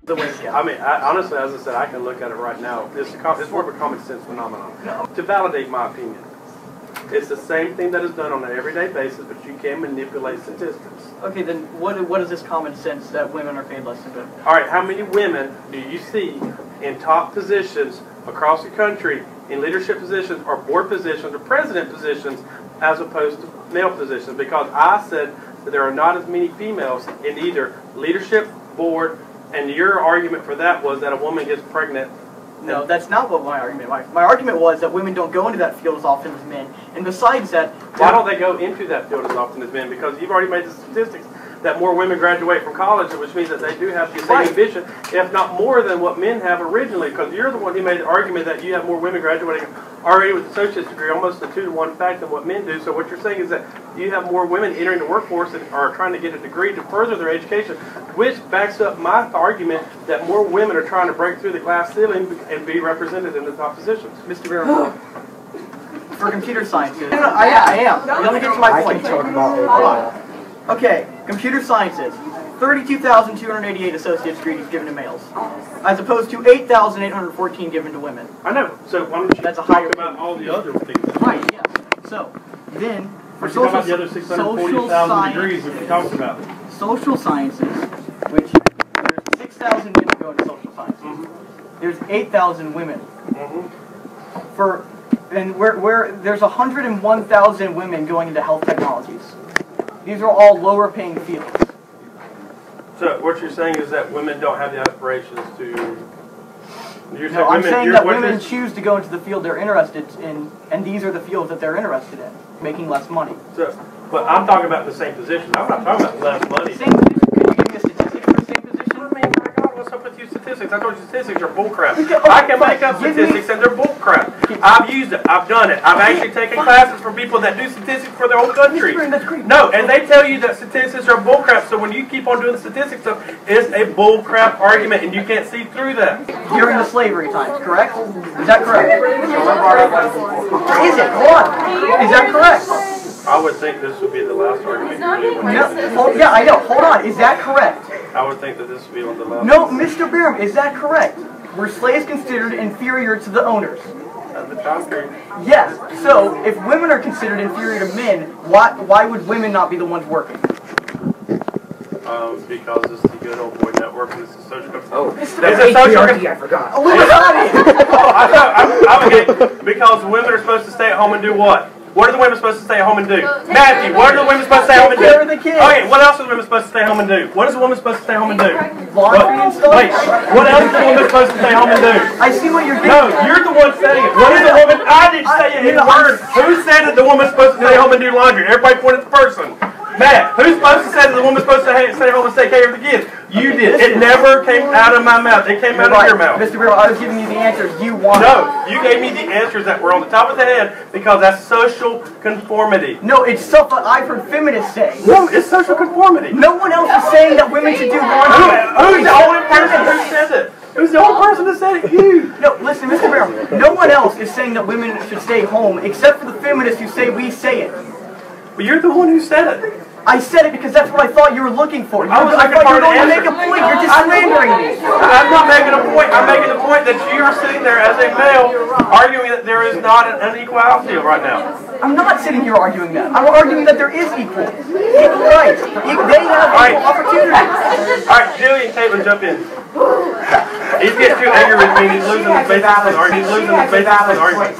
the wage gap. I mean, honestly, as I said, I can look at it right now. It's more of a common sense phenomenon. No. To validate my opinion, it's the same thing that is done on an everyday basis, but you can manipulate statistics. Okay, then what is this common sense that women are paid less than men? All right, how many women do you see in top positions across the country, in leadership positions or board positions or president positions, as opposed to male positions? Because I said that there are not as many females in either leadership, board, and your argument for that was that a woman gets pregnant. No, that's not what my argument was. My argument was that women don't go into that field as often as men. And besides that... Why don't they go into that field as often as men? Because you've already made the statistics that more women graduate from college, which means that they do have the same ambition, if not more than what men have originally. Because you're the one who made the argument that you have more women graduating already with an associate's degree, almost a 2-to-1 fact than what men do. So what you're saying is that you have more women entering the workforce and are trying to get a degree to further their education, which backs up my argument that more women are trying to break through the glass ceiling and be represented in the top positions. Mr. Barrow, for computer sciences... No, I am. Let me get to my point. Hold on. Okay, computer sciences. 32,288 associate's degrees given to males, as opposed to 8,814 given to women. I know. So why don't you talk about all the other things? Right, yes. So, then, for social about the other 640,000 degrees that we talked about. Social sciences, which there's 6,000 men who go into social sciences. There's 8,000 women. Where there's 101,000 women going into health technologies. These are all lower paying fields. So what you're saying is that women don't have the aspirations to... No, I'm saying that women choose to go into the field they're interested in, and these are the fields that they're interested in, making less money. So, but I'm talking about the same position. I'm not talking about less money. Same position. Can you give me a statistic for the same position? I mean, my God, what's up with you statistics? I told you statistics are bullcrap. I can make up statistics and they're bullcrap. I've used it. I've done it. I've actually taken classes from people that do statistics for their whole country. No, and they tell you that statistics are bullcrap. So when you keep on doing the statistics stuff, it's a bullcrap argument, and you can't see through that. During the slavery times, correct? Is that correct? Is it? What? Is that correct? I would think this would be the last argument. Yeah, I know. Hold on. Is that correct? I would think that this would be on the last. No, Mr. Barham, is that correct? Were slaves considered inferior to the owners? At the time period. Yes. So, if women are considered inferior to men, why would women not be the ones working? Because it's the good old boy network and it's a social... It's a social... I forgot. Because women are supposed to stay at home and do what? What are the women supposed to stay at home and do? Matthew, what are the women supposed to stay at home and do? Take care of the kids. Okay, what else are the women supposed to stay at home and do? What is a woman supposed to stay at home and do? Laundry and stuff? Wait, what else is a woman supposed to stay at home and do? I see what you're getting. No, you're the one saying it. What is a woman? I didn't say it in words. Who said that the woman's supposed to stay home and do laundry? Everybody point at the person. Matt, who's supposed to say that the woman's supposed to stay home and take care of the kids? You did. It never came out of my mouth. It came out of your mouth. Mr. Barrow, I was giving you the answers you wanted. No, you gave me the answers that were on the top of the head because that's social conformity. No, it's stuff that I've heard feminists say. No, it's social conformity. No one else is saying that women should do laundry. Who's the only person who said it? Who's the only person that said it? You. No, listen, Mr. Barrow, no one else is saying that women should stay home except for the feminists who say we say it. But you're the one who said it. I said it because that's what I thought you were looking for. I thought you were going to make a point. You're just slandering me. I'm not making a point. I'm making the point that you are sitting there as a male arguing that there is not an unequality right now. I'm not sitting here arguing that. I'm arguing that there is equal rights. They have equal opportunities. All right, Julie and Caitlin, jump in. He's getting too angry with me. He's losing his basis of the argument. He's losing his basis of the argument.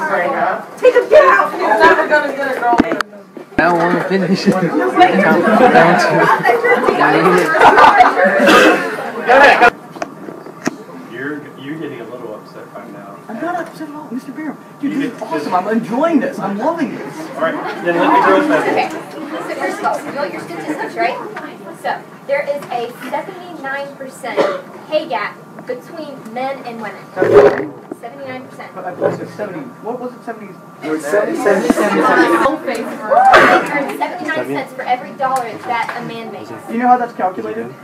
Take him down. He's never going to get a girl. I don't want to finish it. Go ahead. You're getting a little upset right now. I'm not upset at all, Mr. Barham. Dude, this is awesome. I'm enjoying this. I'm loving this. All right, then let the girls have it. Okay. So first of all, you know your statistics, right? So there is a 79% pay gap between men and women. 79%. But I thought it was 70. What was it? 70? They earn 79 cents for every dollar that a man makes. Do you know how that's calculated?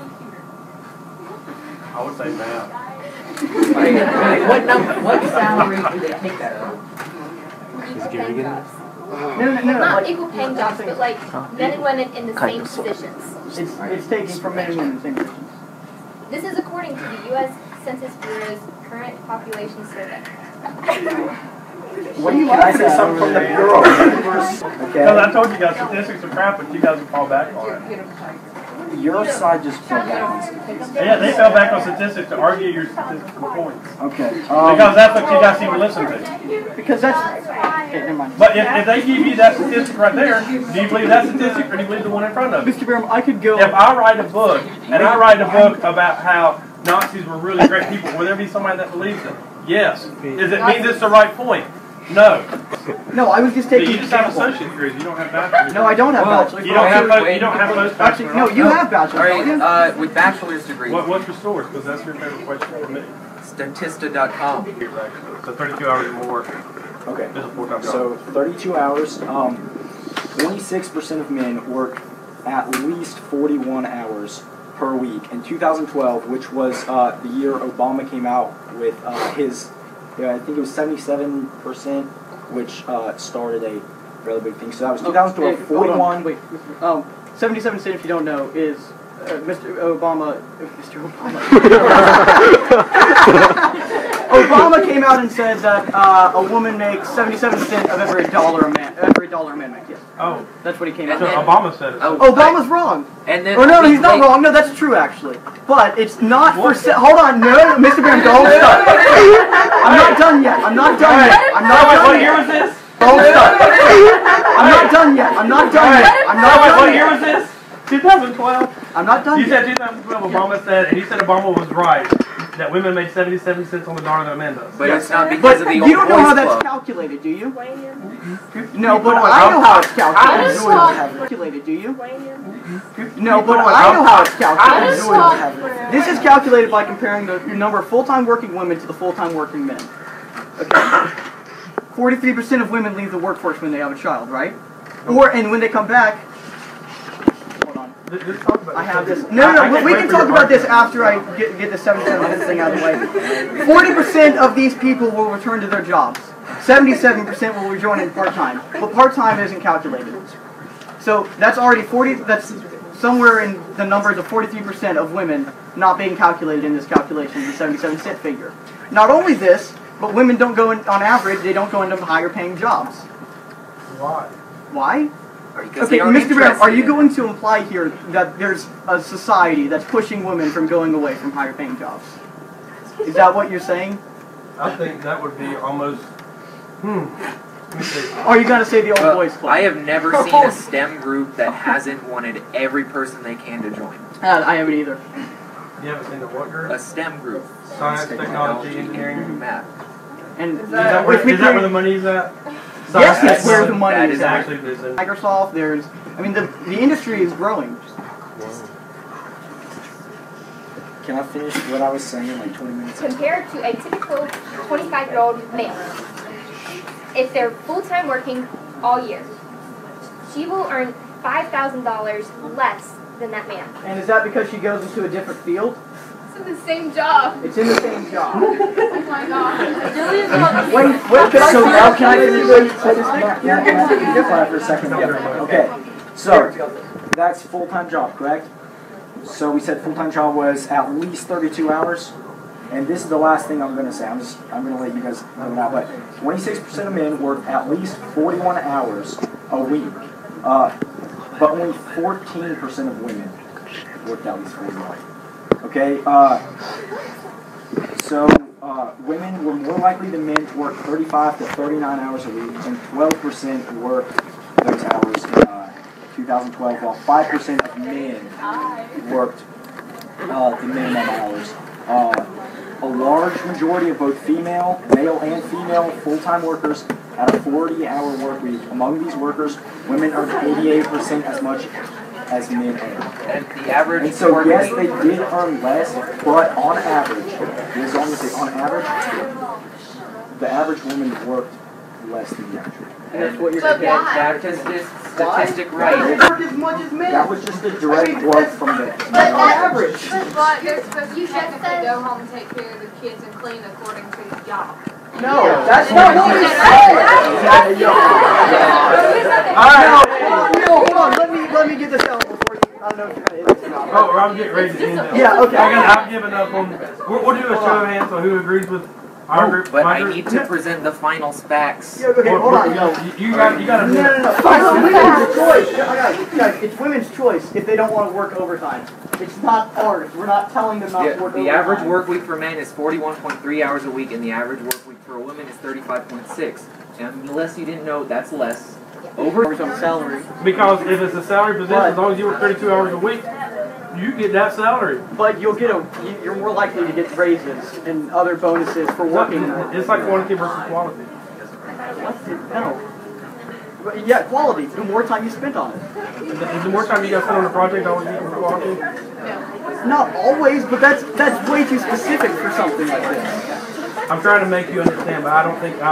I would say math. What number? What salary do they take that on? Equal paying jobs. No. Not like, equal paying jobs, but like men and women in the same positions. It's taking from men and women in the same positions. This is according to the U.S. Census Bureau's current population survey. What do you Can I say something from the Bureau? Okay. Because I told you guys statistics are crap, but you guys will fall back on it. Your side just fell back on statistics. Yeah, they fell back on statistics to argue your statistical points. Okay. Because that's what you guys seem to listen to. Because that's... Okay, never mind. But if they give you that statistic right there, do you believe that statistic or do you believe the one in front of you? Mr. Barham, I could go... If I write a book, and I write a book about how Nazis were really great people, will there be somebody that believes it? Yes. Does it mean it's the right point? No. No, I was just taking... So you just have associate degrees. You don't have bachelor's. No, I don't have bachelor's. You don't have most Actually, no, you have bachelor's. Alright, with bachelor's degrees. What's your source? Because that's your favorite question for me. Statista.com. So 32 hours or more. Okay. Is a full-time job. So 32 hours. 26% of men work at least 41 hours per week. In 2012, which was the year Obama came out with his... I think it was 77%, which started a really big thing. So that was 2012, 41. Wait, 77%, if you don't know, is Mr. Obama. Obama came out and said that a woman makes 77% of every dollar a man makes. Yes. Oh, that's what he came out. So with. Obama said it. Oh, Obama's wrong. And then, or no, he's not wrong. No, that's true actually. But it's not for. Hold on, no, Mr. Graham, don't stop. I'm not done yet. I'm not done yet. I'm not done yet. What year was this? Don't stop. I'm not done yet. I'm not done yet. I'm not done yet. What year was this? 2012? I'm not done yet. You said 2012, Obama said, and he said Obama was right, that women make 77 cents on the dollar that men does. But it's not because of the old you don't know how that's club. calculated, do you? No, but I know how it's calculated. Do you? No, but I know how it's calculated. This is calculated by comparing the number of full-time working women to the full-time working men. Okay. 43% of women leave the workforce when they have a child, right? And when they come back, hold on. I have this. No, we can talk about this after I get the 77% thing out of the way. 40% of these people will return to their jobs. 77% will rejoin in part-time. But part-time isn't calculated. So that's already 40. That's somewhere in the numbers of 43% of women not being calculated in this calculation, the 77% figure. Not only this, but women don't go in, on average, they don't go into higher paying jobs. Why? Why? Okay, Mr. Brown, are you going to imply here that there's a society that's pushing women from going away from higher paying jobs? Is that what you're saying? I think that would be almost... Let me see. Or are you going to say the old boys club? I have never seen a STEM group that hasn't wanted every person they can to join. I haven't either. You haven't seen the what group? A STEM group. Science, technology, engineering, math. And is that where the money's at? Yes, that's where the money is at. Actually Microsoft, there's... I mean, the industry is growing. Can I finish what I was saying in like 20 minutes? Compared to a typical 25-year-old male, if they're full-time working all year, she will earn $5,000 less than that man. And is that because she goes into a different field? It's in the same job. It's in the same job. Oh my god. Wait, So now can I finish for a second? Okay, so that's full-time job, correct? So we said full-time job was at least 32 hours. And this is the last thing I'm going to say. I'm going to let you guys know that. But 26% of men work at least 41 hours a week. But only 14% of women work at least 41. Okay, so women were more likely than men to work 35 to 39 hours a week, and 12% worked those hours in 2012, while 5% of men worked the minimum hours. A large majority of both male and female full-time workers had a 40-hour work week. Among these workers, women earned 88% as much as men earn. And the average. And so yes, they did earn less, but on average, as long as they on average, the average woman worked less than the average. And that's what you're saying. That is this statistic right. They work as much as men. That was just a direct quote from the average. But they're supposed to technically go home and take care of the kids and clean according to the job. No, that's not what we said. All right, hold on. Let me get this out before you. don't know if you're gonna end this. Oh, I'm getting ready to end it. Yeah, okay. I've given up on. We'll do a show of hands on who agrees with our group. But my I group. need to present the final specs. Yeah, okay, hold on. You got to. No. It's women's choice. Guys, it's women's choice if they don't want to work overtime. It's not ours. We're not telling them not to work overtime. The average work week for men is 41.3 hours a week, and the average work week for a woman is 35.6. And unless you didn't know, that's less. Hours on salary. Because if it's a salary position, as long as you work 32 hours a week, you get that salary. But you're more likely to get raises and other bonuses for working. It's like quantity versus quality. No. Yeah, quality. The more time you spent on it. Is the more time you got spent on the project always equal to quality? Not always, but that's way too specific for something like this. I'm trying to make you understand, but I don't think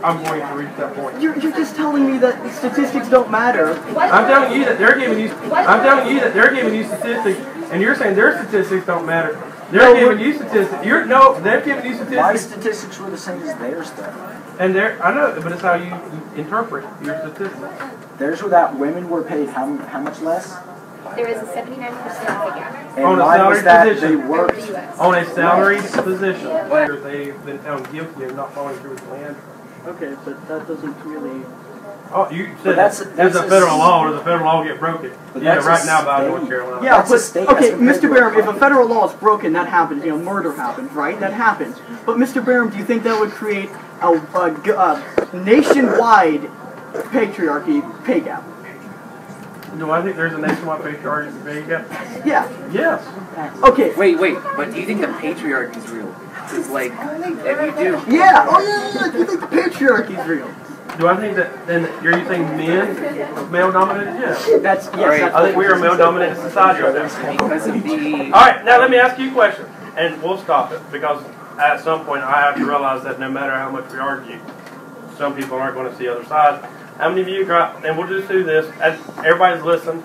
I'm going to reach that point. You're just telling me that statistics don't matter. I'm telling you that they're giving you. I'm telling you that they're giving you statistics, and you're saying their statistics don't matter. They're giving you statistics. They're giving you statistics. My statistics were the same as theirs, though. And I know, but it's how you interpret your statistics. Theirs were that women were paid how much less? There is a 79% pay gap. And On a mine was salaried that position. they worked. On a salaried position, where they've been found guilty of not following through with land. Okay, but that doesn't really... Oh, you said that's there's a federal law, or the federal law get broken. Yeah, right now by North Carolina. Yeah, That's a state but, okay, as compared Mr. to a Barham, if a federal. federal law is broken, that happens. You know, murder happens, right? That happens. But, Mr. Barham, do you think that would create a nationwide patriarchy pay gap? Do I think there's a nationwide patriarchy pay gap? Yeah. Yes. Okay. Wait, but do you think the patriarchy is real? It's like, if you do... Yeah, oh yeah, you think the patriarchy is real? Do I think that, then, you're saying men, male-dominated? Yes. Yes, I think we are a male-dominated society right now. Because of the... Alright, now let me ask you a question, and we'll stop it, because at some point I have to realize that no matter how much we argue, some people aren't going to see other sides. How many of you, and we'll just do this, as everybody's listened,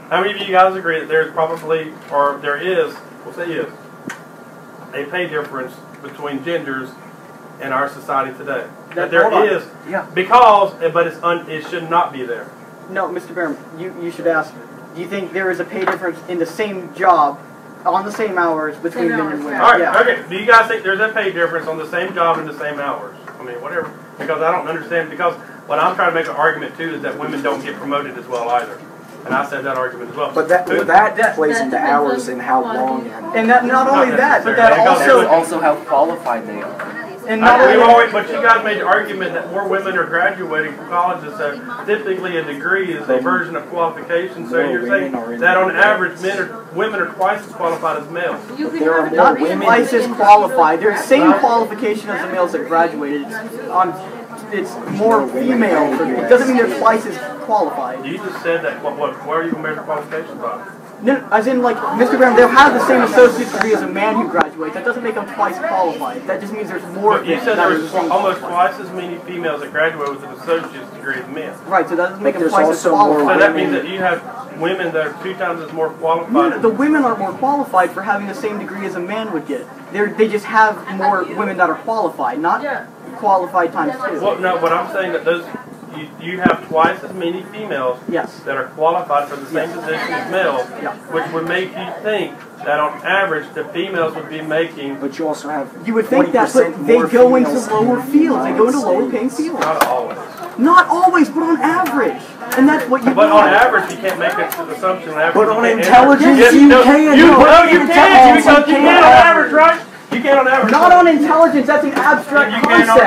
how many of you guys agree that there's probably, or there is, we'll say is, a pay difference between genders in our society today? That there is, because, but it should not be there. No, Mr. Barham, you should ask, do you think there is a pay difference in the same job, on the same hours, between men and women? Alright, okay, do you guys think there's a pay difference on the same job in the same hours? I mean, whatever, because I don't understand, because what I'm trying to make an argument too is that women don't get promoted as well either. And I said that argument as well. But that plays into hours and how long. And that not only that, but that also how qualified they are. And not only but you guys made the argument that more women are graduating from colleges, so typically a degree is a version of qualification. So you're saying that on average, women are twice as qualified as males. There are more not women. twice as qualified. They're the same qualification as the males that graduated. It's more female. It doesn't mean they're twice as qualified. You just said that. What are you going to measure qualifications by? No, as in, like, Mr. Graham, they'll have the same associate's degree as a man who graduates. That doesn't make them twice qualified. That just means there's more. But you said there was almost twice as many females that graduate with an associate's degree as men. Right, so that doesn't make them there's twice as also more qualified. So that means that you have women that are 2 times as more qualified. No, the women are more qualified for having the same degree as a man would get. They just have more women that are qualified, not qualified times 2. Well, no, but I'm saying that you have twice as many females that are qualified for the same position as males, which would make you think that on average the females would be making. But you also have. You would think that, but they go into lower fields. They go into lower paying fields. Not always. Not always, but on average. And that's what you. But on average, you can't make that assumption. But on intelligence, you can. You can on average, right? You can on average. Not on intelligence. That's an abstract concept.